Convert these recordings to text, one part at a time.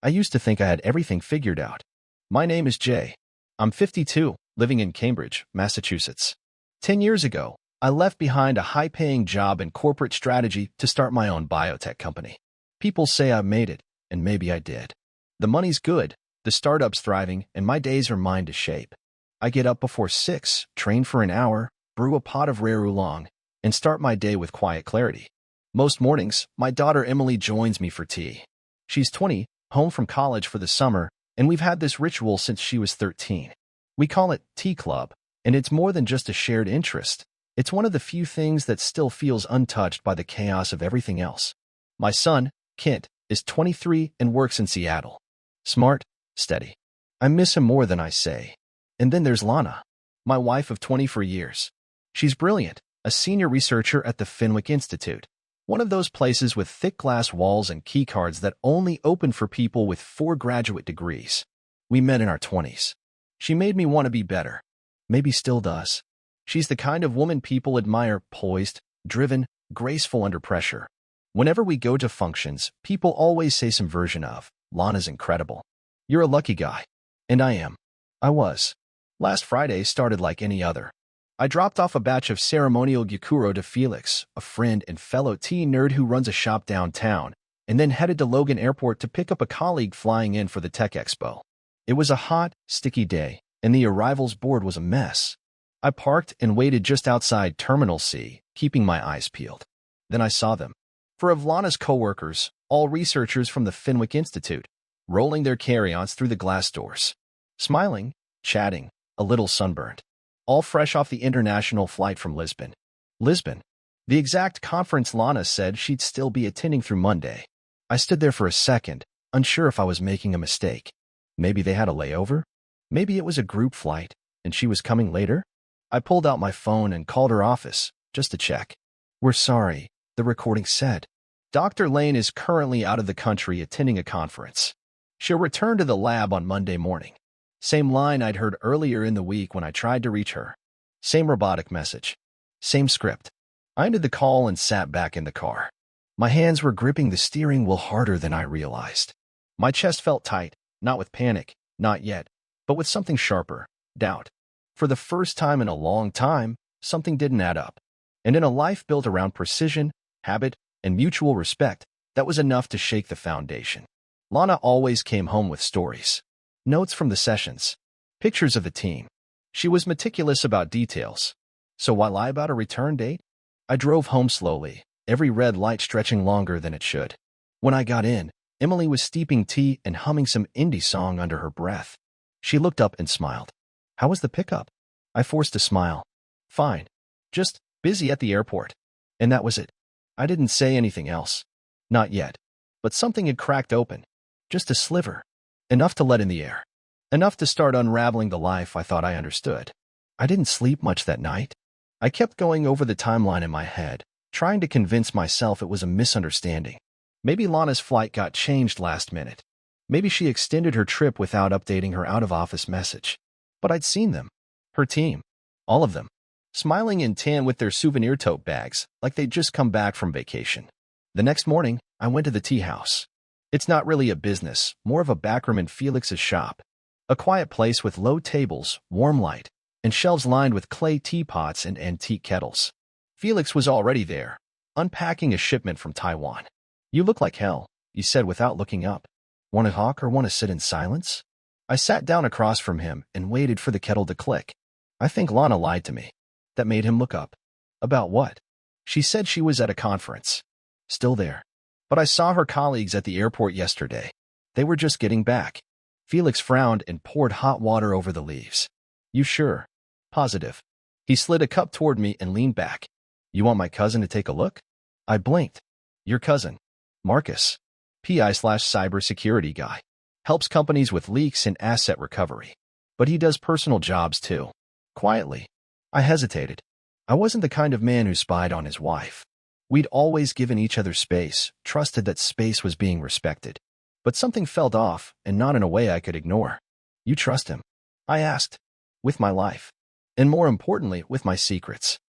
I used to think I had everything figured out. My name is Jay. I'm 52, living in Cambridge, Massachusetts. 10 years ago, I left behind a high-paying job in corporate strategy to start my own biotech company. People say I made it, and maybe I did. The money's good, the startup's thriving, and my days are mine to shape. I get up before 6, train for an hour, brew a pot of rare oolong, and start my day with quiet clarity. Most mornings, my daughter Emily joins me for tea. She's 20, home from college for the summer, and we've had this ritual since she was 13. We call it Tea Club, and it's more than just a shared interest. It's one of the few things that still feels untouched by the chaos of everything else. My son, Kent, is 23 and works in Seattle. Smart, steady. I miss him more than I say. And then there's Lana, my wife of 24 years. She's brilliant, a senior researcher at the Fenwick Institute, one of those places with thick glass walls and keycards that only open for people with 4 graduate degrees. We met in our 20s. She made me want to be better. Maybe still does. She's the kind of woman people admire, poised, driven, graceful under pressure. Whenever we go to functions, people always say some version of, "Lana's incredible. You're a lucky guy." And I am. I was. Last Friday started like any other. I dropped off a batch of ceremonial gyokuro to Felix, a friend and fellow tea nerd who runs a shop downtown, and then headed to Logan Airport to pick up a colleague flying in for the Tech Expo. It was a hot, sticky day, and the arrivals board was a mess. I parked and waited just outside Terminal C, keeping my eyes peeled. Then I saw them. 4 of Lana's coworkers, all researchers from the Fenwick Institute, rolling their carry-ons through the glass doors. Smiling, chatting, a little sunburned. All fresh off the international flight from Lisbon. Lisbon, the exact conference Lana said she'd still be attending through Monday. I stood there for a second, unsure if I was making a mistake. Maybe they had a layover? Maybe it was a group flight, and she was coming later? I pulled out my phone and called her office, just to check. "We're sorry," the recording said. "Dr. Lane is currently out of the country attending a conference. She'll return to the lab on Monday morning." Same line I'd heard earlier in the week when I tried to reach her. Same robotic message. Same script. I ended the call and sat back in the car. My hands were gripping the steering wheel harder than I realized. My chest felt tight, not with panic, not yet, but with something sharper, doubt. For the first time in a long time, something didn't add up. And in a life built around precision, habit, and mutual respect, that was enough to shake the foundation. Lana always came home with stories. Notes from the sessions. Pictures of the team. She was meticulous about details. So why lie about a return date? I drove home slowly, every red light stretching longer than it should. When I got in, Emily was steeping tea and humming some indie song under her breath. She looked up and smiled. "How was the pickup?" I forced a smile. "Fine. Just busy at the airport." And that was it. I didn't say anything else. Not yet. But something had cracked open. Just a sliver. Enough to let in the air. Enough to start unraveling the life I thought I understood. I didn't sleep much that night. I kept going over the timeline in my head, trying to convince myself it was a misunderstanding. Maybe Lana's flight got changed last minute. Maybe she extended her trip without updating her out-of-office message. But I'd seen them. Her team. All of them. Smiling in tan with their souvenir tote bags, like they'd just come back from vacation. The next morning, I went to the tea house. It's not really a business, more of a backroom in Felix's shop. A quiet place with low tables, warm light, and shelves lined with clay teapots and antique kettles. Felix was already there, unpacking a shipment from Taiwan. "You look like hell," he said without looking up. "Want to talk or want to sit in silence?" I sat down across from him and waited for the kettle to click. I think Lana lied to me. That made him look up. About what? She said she was at a conference. Still there. But I saw her colleagues at the airport yesterday. They were just getting back. Felix frowned and poured hot water over the leaves. "You sure?" "Positive." He slid a cup toward me and leaned back. "You want my cousin to take a look?" I blinked. "Your cousin?" "Marcus. PI/cybersecurity guy. Helps companies with leaks and asset recovery. But he does personal jobs too." Quietly. I hesitated. I wasn't the kind of man who spied on his wife. We'd always given each other space, trusted that space was being respected. But something felt off, and not in a way I could ignore. "You trust him?" I asked. "With my life. And more importantly, with my secrets."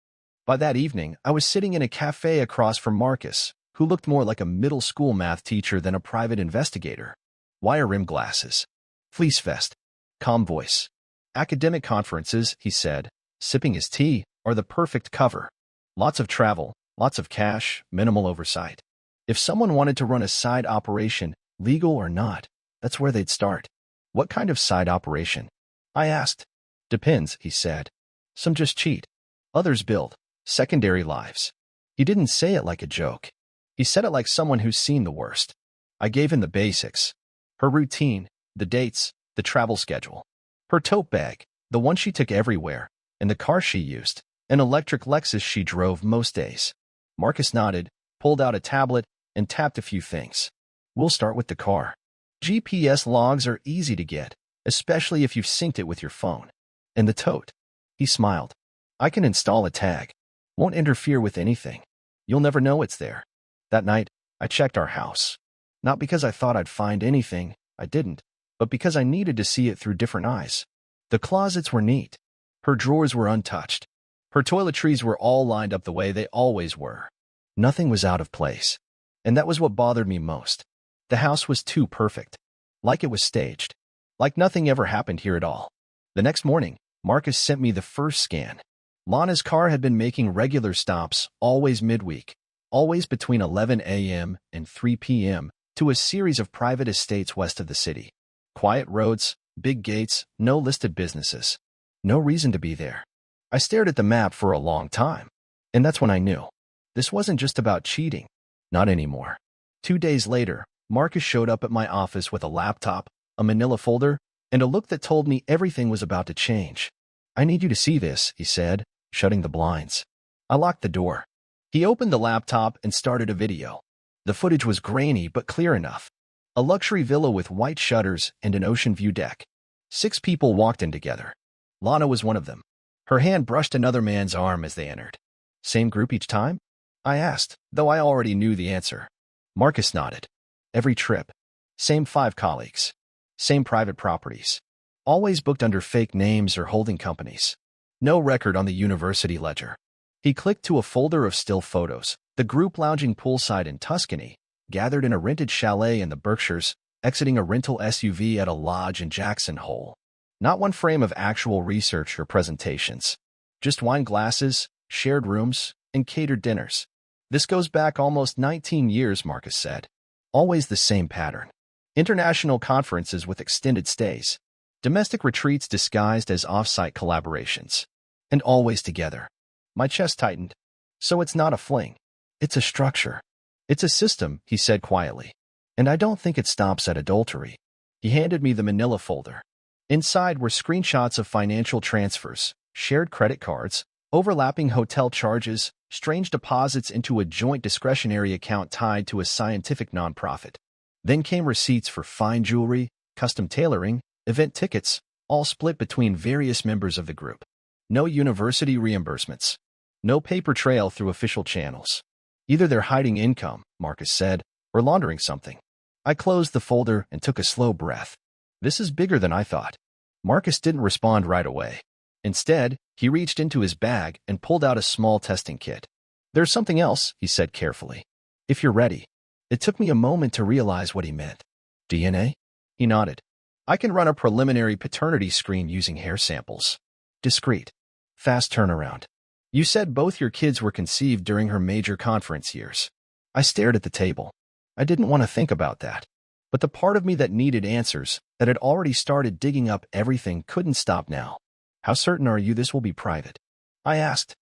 By that evening, I was sitting in a cafe across from Marcus, who looked more like a middle school math teacher than a private investigator. wire rim glasses, fleece vest, calm voice. Academic conferences, he said, sipping his tea, are the perfect cover. Lots of travel, lots of cash, minimal oversight. If someone wanted to run a side operation, legal or not, that's where they'd start. What kind of side operation? I asked. Depends, he said. Some just cheat. Others build secondary lives. He didn't say it like a joke. He said it like someone who's seen the worst. I gave him the basics. Her routine, the dates, the travel schedule. Her tote bag, the one she took everywhere, and the car she used, an electric Lexus she drove most days. Marcus nodded, pulled out a tablet, and tapped a few things. We'll start with the car. GPS logs are easy to get, especially if you've synced it with your phone. And the tote. He smiled. I can install a tag. Won't interfere with anything. You'll never know it's there. That night, I checked our house. Not because I thought I'd find anything, I didn't, but because I needed to see it through different eyes. The closets were neat. Her drawers were untouched. Her toiletries were all lined up the way they always were. Nothing was out of place. And that was what bothered me most. The house was too perfect. Like it was staged. Like nothing ever happened here at all. The next morning, Marcus sent me the first scan. Lana's car had been making regular stops, always midweek, always between 11 a.m. and 3 p.m., to a series of private estates west of the city. Quiet roads, big gates, no listed businesses. No reason to be there. I stared at the map for a long time. And that's when I knew. This wasn't just about cheating. Not anymore. 2 days later, Marcus showed up at my office with a laptop, a manila folder, and a look that told me everything was about to change. I need you to see this, he said, shutting the blinds. I locked the door. He opened the laptop and started a video. The footage was grainy but clear enough. A luxury villa with white shutters and an ocean view deck. 6 people walked in together. Lana was one of them. Her hand brushed another man's arm as they entered. Same group each time? I asked, though I already knew the answer. Marcus nodded. Every trip. Same 5 colleagues. Same private properties. Always booked under fake names or holding companies. No record on the university ledger. He clicked to a folder of still photos. The group lounging poolside in Tuscany, gathered in a rented chalet in the Berkshires, exiting a rental SUV at a lodge in Jackson Hole. Not one frame of actual research or presentations. Just wine glasses, shared rooms, and catered dinners. This goes back almost 19 years, Marcus said. Always the same pattern. International conferences with extended stays. Domestic retreats disguised as off-site collaborations. And always together. My chest tightened. So it's not a fling. It's a structure. It's a system, he said quietly. And I don't think it stops at adultery. He handed me the manila folder. Inside were screenshots of financial transfers, shared credit cards, overlapping hotel charges, strange deposits into a joint discretionary account tied to a scientific nonprofit. Then came receipts for fine jewelry, custom tailoring, event tickets, all split between various members of the group. No university reimbursements. No paper trail through official channels. Either they're hiding income, Marcus said, or laundering something. I closed the folder and took a slow breath. This is bigger than I thought. Marcus didn't respond right away. Instead, he reached into his bag and pulled out a small testing kit. There's something else, he said carefully. If you're ready. It took me a moment to realize what he meant. DNA? He nodded. I can run a preliminary paternity screen using hair samples. Discreet. Fast turnaround. You said both your kids were conceived during her major conference years. I stared at the table. I didn't want to think about that. But the part of me that needed answers, that had already started digging up everything, couldn't stop now. How certain are you this will be private? I asked.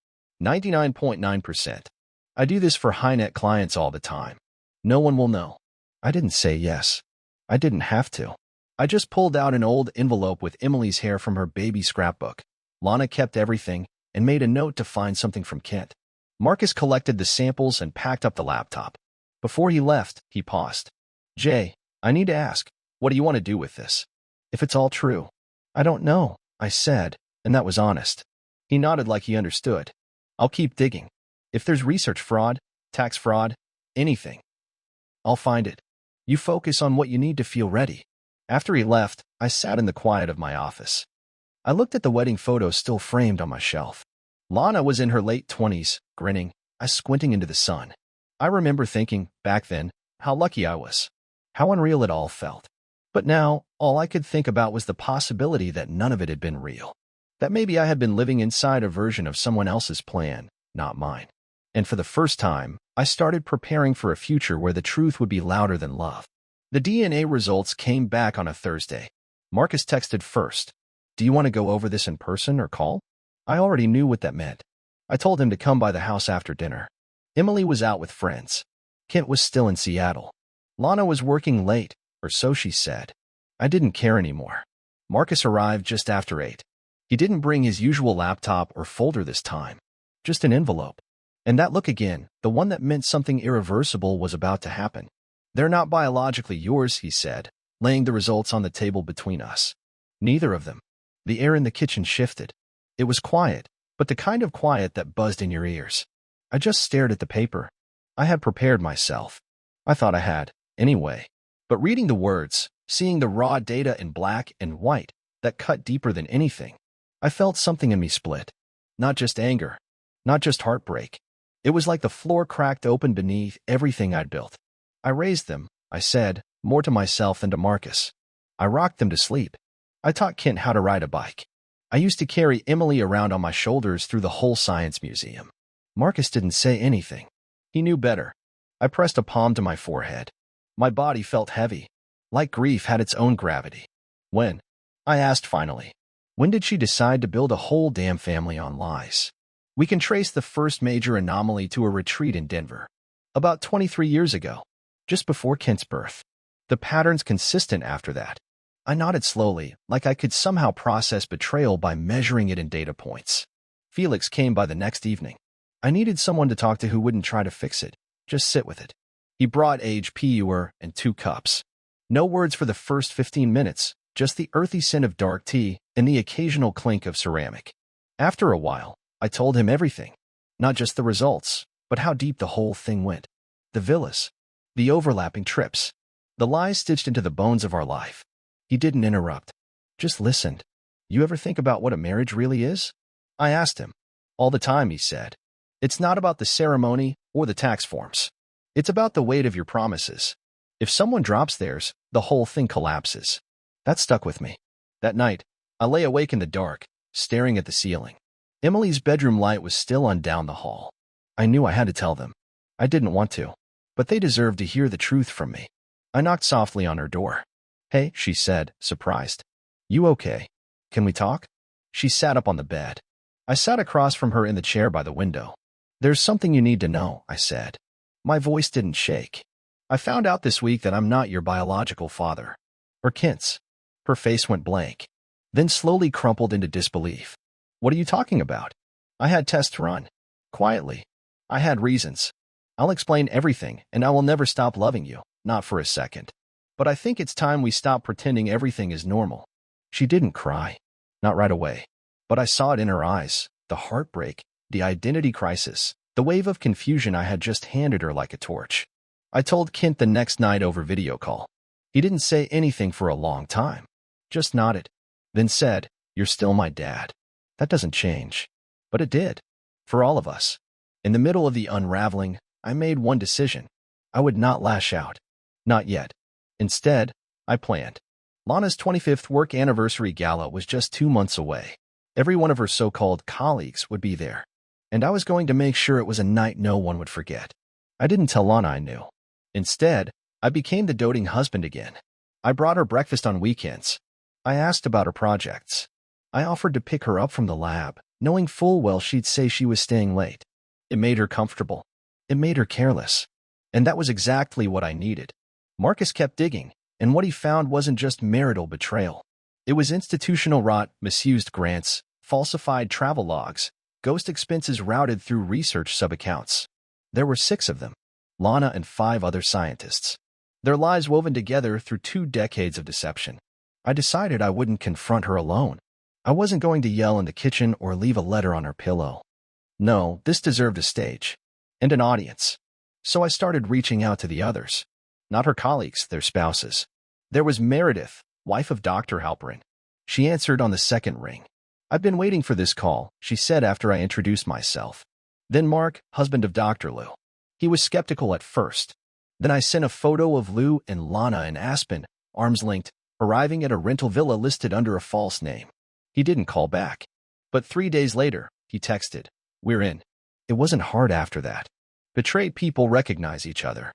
99.9%. I do this for high-net clients all the time. No one will know. I didn't say yes. I didn't have to. I just pulled out an old envelope with Emily's hair from her baby scrapbook. Lana kept everything and made a note to find something from Kent. Marcus collected the samples and packed up the laptop. Before he left, he paused. Jay, I need to ask, what do you want to do with this? If it's all true. I don't know, I said, and that was honest. He nodded like he understood. I'll keep digging. If there's research fraud, tax fraud, anything, I'll find it. You focus on what you need to feel ready. After he left, I sat in the quiet of my office. I looked at the wedding photos still framed on my shelf. Lana was in her late 20s, grinning, eyes squinting into the sun. I remember thinking, back then, how lucky I was. How unreal it all felt. But now, all I could think about was the possibility that none of it had been real. That maybe I had been living inside a version of someone else's plan, not mine. And for the first time, I started preparing for a future where the truth would be louder than love. The DNA results came back on a Thursday. Marcus texted first. "Do you want to go over this in person or call?" I already knew what that meant. I told him to come by the house after dinner. Emily was out with friends. Kent was still in Seattle. Lana was working late, or so she said. I didn't care anymore. Marcus arrived just after 8. He didn't bring his usual laptop or folder this time. Just an envelope. And that look again, the one that meant something irreversible was about to happen. "They're not biologically yours," he said, laying the results on the table between us. Neither of them. The air in the kitchen shifted. It was quiet, but the kind of quiet that buzzed in your ears. I just stared at the paper. I had prepared myself. I thought I had, anyway. But reading the words, seeing the raw data in black and white, that cut deeper than anything, I felt something in me split. Not just anger. Not just heartbreak. It was like the floor cracked open beneath everything I'd built. I raised them, I said, more to myself than to Marcus. I rocked them to sleep. I taught Kent how to ride a bike. I used to carry Emily around on my shoulders through the whole science museum. Marcus didn't say anything. He knew better. I pressed a palm to my forehead. My body felt heavy, like grief had its own gravity. "When?" I asked finally. "When did she decide to build a whole damn family on lies?" We can trace the first major anomaly to a retreat in Denver. About 23 years ago, just before Kent's birth. The pattern's consistent after that. I nodded slowly, like I could somehow process betrayal by measuring it in data points. Felix came by the next evening. I needed someone to talk to who wouldn't try to fix it, just sit with it. He brought puer and 2 cups. No words for the first 15 minutes, just the earthy scent of dark tea and the occasional clink of ceramic. After a while, I told him everything. Not just the results, but how deep the whole thing went. The villas. The overlapping trips. The lies stitched into the bones of our life. He didn't interrupt. Just listened. "You ever think about what a marriage really is?" I asked him. "All the time," he said. "It's not about the ceremony or the tax forms. It's about the weight of your promises. If someone drops theirs, the whole thing collapses." That stuck with me. That night, I lay awake in the dark, staring at the ceiling. Emily's bedroom light was still on down the hall. I knew I had to tell them. I didn't want to, but they deserved to hear the truth from me. I knocked softly on her door. "Hey," she said, surprised. "You okay? Can we talk?" She sat up on the bed. I sat across from her in the chair by the window. "There's something you need to know," I said. My voice didn't shake. "I found out this week that I'm not your biological father. Or Kent's." Her face went blank, then slowly crumpled into disbelief. "What are you talking about?" "I had tests run. Quietly. I had reasons. I'll explain everything, and I will never stop loving you, not for a second. But I think it's time we stop pretending everything is normal." She didn't cry. Not right away. But I saw it in her eyes, the heartbreak, the identity crisis, the wave of confusion I had just handed her like a torch. I told Kent the next night over video call. He didn't say anything for a long time. Just nodded. Then said, "You're still my dad." That doesn't change. But it did. For all of us. In the middle of the unraveling, I made one decision. I would not lash out. Not yet. Instead, I planned. Lana's 25th work anniversary gala was just 2 months away. Every one of her so-called colleagues would be there. And I was going to make sure it was a night no one would forget. I didn't tell Lana I knew. Instead, I became the doting husband again. I brought her breakfast on weekends. I asked about her projects. I offered to pick her up from the lab, knowing full well she'd say she was staying late. It made her comfortable. It made her careless. And that was exactly what I needed. Marcus kept digging, and what he found wasn't just marital betrayal. It was institutional rot, misused grants, falsified travel logs, ghost expenses routed through research sub-accounts. There were 6 of them, Lana and 5 other scientists. Their lies woven together through 2 decades of deception. I decided I wouldn't confront her alone. I wasn't going to yell in the kitchen or leave a letter on her pillow. No, this deserved a stage. And an audience. So I started reaching out to the others. Not her colleagues, their spouses. There was Meredith, wife of Dr. Halperin. She answered on the second ring. "I've been waiting for this call," she said after I introduced myself. Then Mark, husband of Dr. Lou. He was skeptical at first. Then I sent a photo of Lou and Lana in Aspen, arms linked, arriving at a rental villa listed under a false name. He didn't call back. But 3 days later, he texted, "We're in." It wasn't hard after that. Betrayed people recognize each other.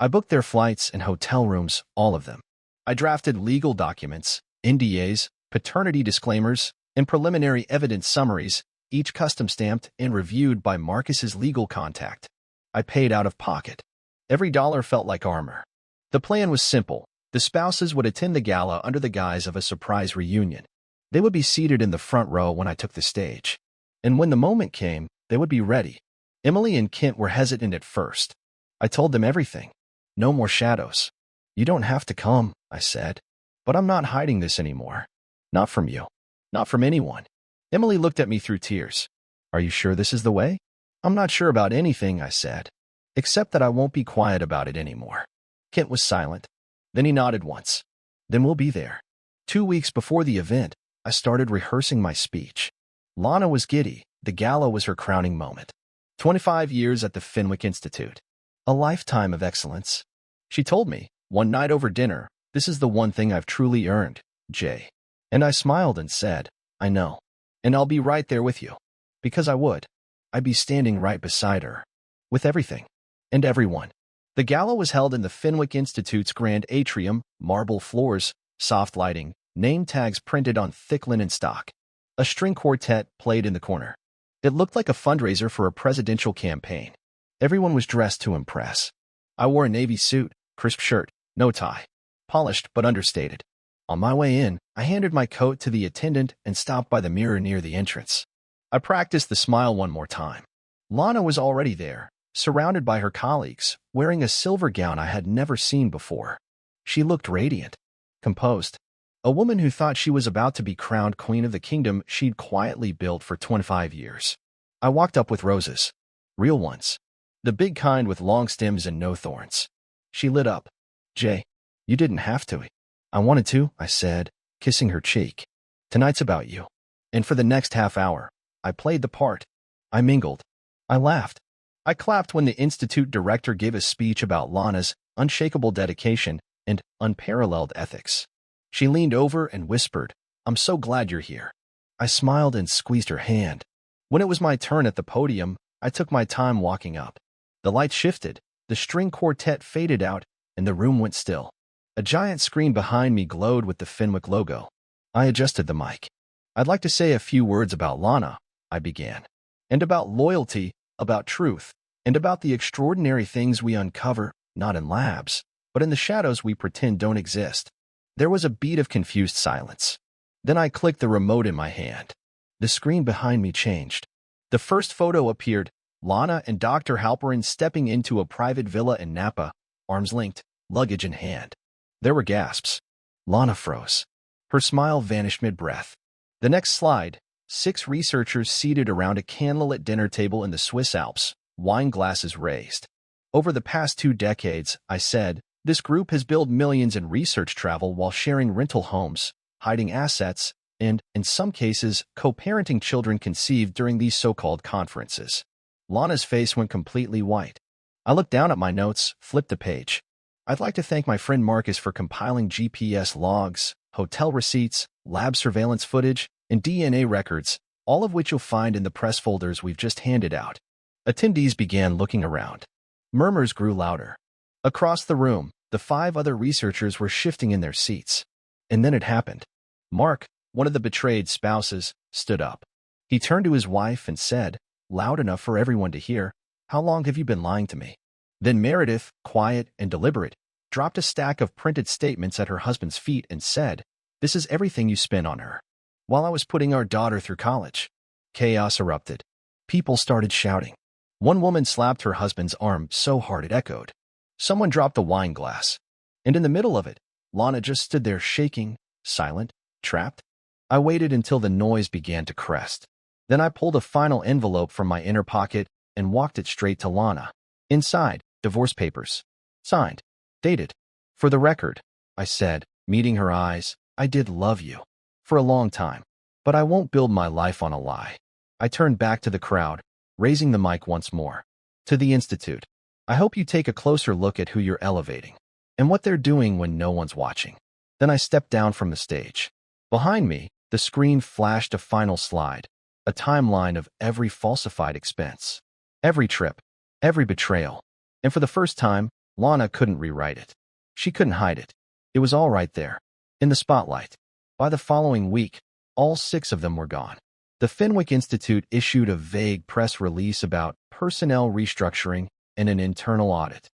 I booked their flights and hotel rooms, all of them. I drafted legal documents, NDAs, paternity disclaimers, and preliminary evidence summaries, each custom-stamped and reviewed by Marcus's legal contact. I paid out of pocket. Every dollar felt like armor. The plan was simple. The spouses would attend the gala under the guise of a surprise reunion. They would be seated in the front row when I took the stage. And when the moment came, they would be ready. Emily and Kent were hesitant at first. I told them everything. No more shadows. "You don't have to come," I said. "But I'm not hiding this anymore. Not from you. Not from anyone." Emily looked at me through tears. "Are you sure this is the way?" "I'm not sure about anything," I said. "Except that I won't be quiet about it anymore." Kent was silent. Then he nodded once. "Then we'll be there." 2 weeks before the event, I started rehearsing my speech. Lana was giddy. The gala was her crowning moment. 25 years at the Fenwick Institute. A lifetime of excellence. She told me, one night over dinner, "This is the one thing I've truly earned, Jay." And I smiled and said, "I know. And I'll be right there with you." Because I would. I'd be standing right beside her. With everything. And everyone. The gala was held in the Fenwick Institute's grand atrium, marble floors, soft lighting, name tags printed on thick linen stock. A string quartet played in the corner. It looked like a fundraiser for a presidential campaign. Everyone was dressed to impress. I wore a navy suit, crisp shirt, no tie. Polished but understated. On my way in, I handed my coat to the attendant and stopped by the mirror near the entrance. I practiced the smile one more time. Lana was already there, surrounded by her colleagues, wearing a silver gown I had never seen before. She looked radiant, composed. A woman who thought she was about to be crowned queen of the kingdom she'd quietly built for 25 years. I walked up with roses. Real ones. The big kind with long stems and no thorns. She lit up. "Jay, you didn't have to." "I wanted to," I said, kissing her cheek. "Tonight's about you." And for the next half hour, I played the part. I mingled. I laughed. I clapped when the institute director gave a speech about Lana's unshakable dedication and unparalleled ethics. She leaned over and whispered, "I'm so glad you're here." I smiled and squeezed her hand. When it was my turn at the podium, I took my time walking up. The lights shifted, the string quartet faded out, and the room went still. A giant screen behind me glowed with the Fenwick logo. I adjusted the mic. "I'd like to say a few words about Lana," I began. "And about loyalty, about truth, and about the extraordinary things we uncover, not in labs, but in the shadows we pretend don't exist." There was a beat of confused silence. Then I clicked the remote in my hand. The screen behind me changed. The first photo appeared, Lana and Dr. Halperin stepping into a private villa in Napa, arms linked, luggage in hand. There were gasps. Lana froze. Her smile vanished mid-breath. The next slide, 6 researchers seated around a candlelit dinner table in the Swiss Alps, wine glasses raised. "Over the past 2 decades," I said, "this group has built millions in research travel while sharing rental homes, hiding assets, and, in some cases, co-parenting children conceived during these so-called conferences." Lana's face went completely white. I looked down at my notes, flipped a page. "I'd like to thank my friend Marcus for compiling GPS logs, hotel receipts, lab surveillance footage, and DNA records, all of which you'll find in the press folders we've just handed out." Attendees began looking around. Murmurs grew louder. Across the room, the 5 other researchers were shifting in their seats. And then it happened. Mark, one of the betrayed spouses, stood up. He turned to his wife and said, loud enough for everyone to hear, "How long have you been lying to me?" Then Meredith, quiet and deliberate, dropped a stack of printed statements at her husband's feet and said, "This is everything you spent on her. While I was putting our daughter through college." Chaos erupted. People started shouting. One woman slapped her husband's arm so hard it echoed. Someone dropped a wine glass. And in the middle of it, Lana just stood there shaking, silent, trapped. I waited until the noise began to crest. Then I pulled a final envelope from my inner pocket and walked it straight to Lana. Inside, divorce papers. Signed. Dated. "For the record," I said, meeting her eyes, "I did love you. For a long time. But I won't build my life on a lie." I turned back to the crowd, raising the mic once more. "To the Institute. I hope you take a closer look at who you're elevating. And what they're doing when no one's watching. Then I stepped down from the stage. Behind me, the screen flashed a final slide, a timeline of every falsified expense, every trip, every betrayal. And for the first time, Lana couldn't rewrite it. She couldn't hide it. It was all right there, in the spotlight. By the following week, all 6 of them were gone. The Fenwick Institute issued a vague press release about personnel restructuring and an internal audit.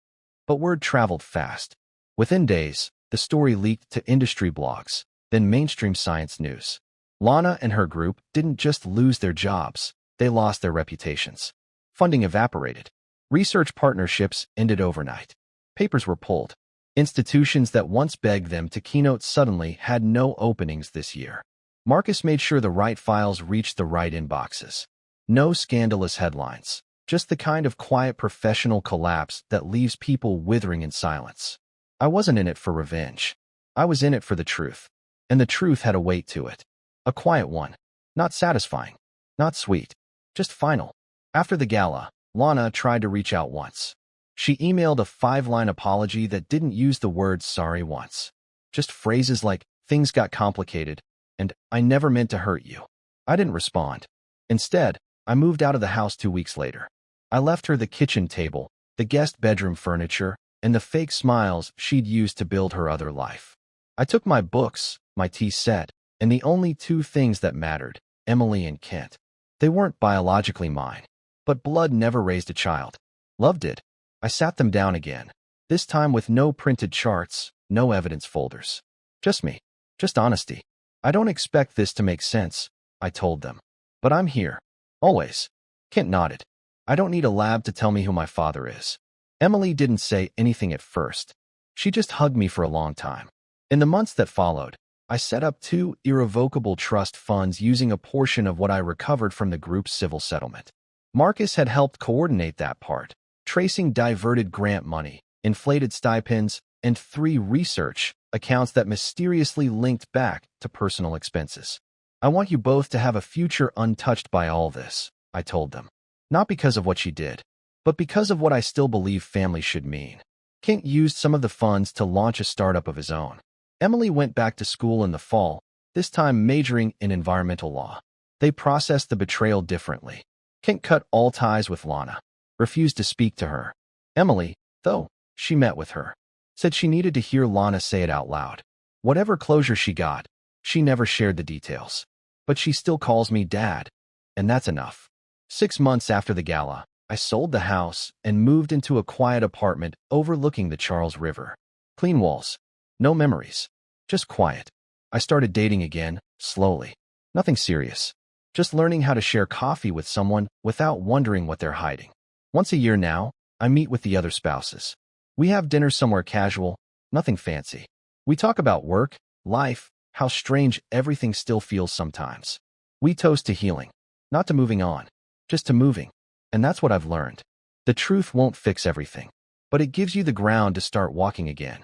But word traveled fast. Within days, the story leaked to industry blogs, then mainstream science news. Lana and her group didn't just lose their jobs, they lost their reputations. Funding evaporated. Research partnerships ended overnight. Papers were pulled. Institutions that once begged them to keynote suddenly had no openings this year. Marcus made sure the right files reached the right inboxes. No scandalous headlines, just the kind of quiet professional collapse that leaves people withering in silence. I wasn't in it for revenge. I was in it for the truth. And the truth had a weight to it. A quiet one. Not satisfying. Not sweet. Just final. After the gala, Lana tried to reach out once. She emailed a 5-line apology that didn't use the word sorry once. Just phrases like, things got complicated, and I never meant to hurt you. I didn't respond. Instead, I moved out of the house 2 weeks later. I left her the kitchen table, the guest bedroom furniture, and the fake smiles she'd used to build her other life. I took my books, my tea set, and the only 2 things that mattered, Emily and Kent. They weren't biologically mine, but blood never raised a child. Love did. I sat them down again, this time with no printed charts, no evidence folders. Just me. Just honesty. I don't expect this to make sense, I told them. But I'm here. Always. Kent nodded. I don't need a lab to tell me who my father is. Emily didn't say anything at first. She just hugged me for a long time. In the months that followed, I set up 2 irrevocable trust funds using a portion of what I recovered from the group's civil settlement. Marcus had helped coordinate that part, tracing diverted grant money, inflated stipends, and 3 research accounts that mysteriously linked back to personal expenses. I want you both to have a future untouched by all this, I told them. Not because of what she did, but because of what I still believe family should mean. Kent used some of the funds to launch a startup of his own. Emily went back to school in the fall, this time majoring in environmental law. They processed the betrayal differently. Kent cut all ties with Lana, refused to speak to her. Emily, though, she met with her, said she needed to hear Lana say it out loud. Whatever closure she got, she never shared the details. But she still calls me Dad, and that's enough. 6 months after the gala, I sold the house and moved into a quiet apartment overlooking the Charles River. Clean walls. No memories. Just quiet. I started dating again, slowly. Nothing serious. Just learning how to share coffee with someone without wondering what they're hiding. Once a year now, I meet with the other spouses. We have dinner somewhere casual, nothing fancy. We talk about work, life, how strange everything still feels sometimes. We toast to healing, not to moving on, just to moving. And that's what I've learned. The truth won't fix everything, but it gives you the ground to start walking again.